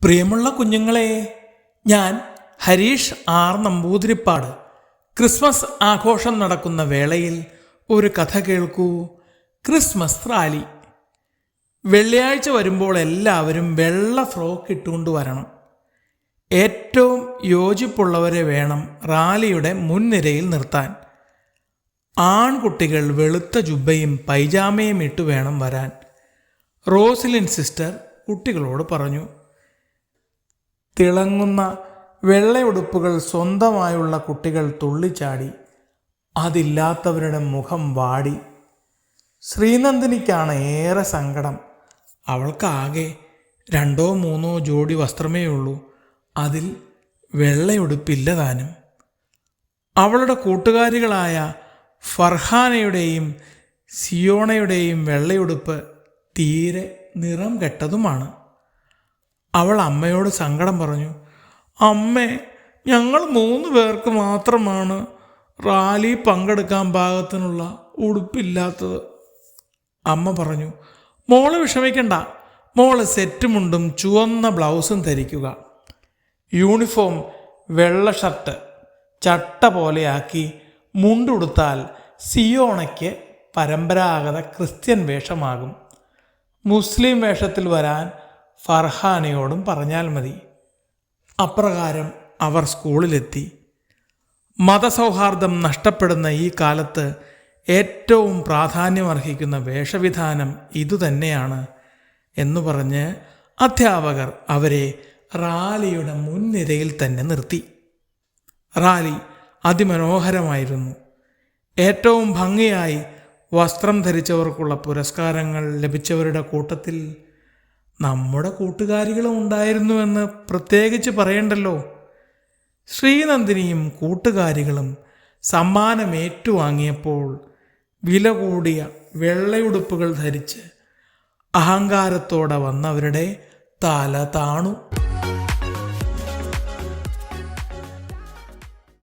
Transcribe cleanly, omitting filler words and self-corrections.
പ്രിയമുള്ള കുഞ്ഞുങ്ങളെ, ഞാൻ ഹരീഷ് ആർ നമ്പൂതിരിപ്പാട്. ക്രിസ്മസ് ആഘോഷം നടക്കുന്ന വേളയിൽ ഒരു കഥ കേൾക്കൂ. Christmas rally. വെള്ളിയാഴ്ച വരുമ്പോൾ എല്ലാവരും വെള്ള ഫ്രോക്ക് ഇട്ടുകൊണ്ട് വരണം. ഏറ്റവും യോജിപ്പുള്ളവരെ വേണം റാലിയുടെ മുൻനിരയിൽ നിർത്താൻ. ആൺകുട്ടികൾ വെളുത്ത ജുബ്ബയും പൈജാമയും ഇട്ട് വേണം വരാൻ. റോസ്ലിൻ സിസ്റ്റർ കുട്ടികളോട് പറഞ്ഞു. തിളങ്ങുന്ന വെള്ളയുടുപ്പുകൾ സ്വന്തമായുള്ള കുട്ടികൾ തുള്ളിച്ചാടി. അതില്ലാത്തവരുടെ മുഖം വാടി. ശ്രീനന്ദിനിക്കാണ് ഏറെ സങ്കടം. അവൾക്കാകെ 2-3 ജോഡി വസ്ത്രമേ ഉള്ളൂ. അതിൽ വെള്ളയുടുപ്പില്ല താനും. അവളുടെ കൂട്ടുകാരികളായ ഫർഹാനയുടെയും സിയോണയുടെയും വെള്ളയുടുപ്പ് തീരെ നിറം കെട്ടതുമാണ്. അവൾ അമ്മയോട് സങ്കടം പറഞ്ഞു. അമ്മേ, ഞങ്ങൾ 3 പേർക്ക് മാത്രമാണ് റാലി പങ്കെടുക്കാൻ പാകത്തിനുള്ള ഉടുപ്പില്ലാത്തത്. അമ്മ പറഞ്ഞു, മോള് വിഷമിക്കണ്ട. മോള് സെറ്റുമുണ്ടും ചുവന്ന ബ്ലൗസും ധരിക്കുക. യൂണിഫോം വെള്ള ഷർട്ട് ചട്ട പോലെയാക്കി മുണ്ടുടുത്താൽ സിയോണയ്ക്ക് പരമ്പരാഗത ക്രിസ്ത്യൻ വേഷമാകും. മുസ്ലിം വേഷത്തിൽ വരാൻ ഫർഹാനയോടും പറഞ്ഞാൽ മതി. അപ്രകാരം അവർ സ്കൂളിലെത്തി. മതസൗഹാർദ്ദം നഷ്ടപ്പെടുന്ന ഈ കാലത്ത് ഏറ്റവും പ്രാധാന്യമർഹിക്കുന്ന വേഷവിധാനം ഇതുതന്നെയാണ് എന്നു പറഞ്ഞ് അധ്യാപകർ അവരെ റാലിയുടെ മുൻനിരയിൽ തന്നെ നിർത്തി. റാലി അതിമനോഹരമായിരുന്നു. ഏറ്റവും ഭംഗിയായി വസ്ത്രം ധരിച്ചവർക്കുള്ള പുരസ്കാരങ്ങൾ ലഭിച്ചവരുടെ കൂട്ടത്തിൽ നമ്മുടെ കൂട്ടുകാരികളും ഉണ്ടായിരുന്നുവെന്ന് പ്രത്യേകിച്ച് പറയണ്ടല്ലോ. ശ്രീനന്ദിനിയും കൂട്ടുകാരികളും സമ്മാനം ഏറ്റുവാങ്ങിയപ്പോൾ വില കൂടിയ വെള്ളയുടുപ്പുകൾ ധരിച്ച് അഹങ്കാരത്തോടെ വന്നവരുടെ തല താണു.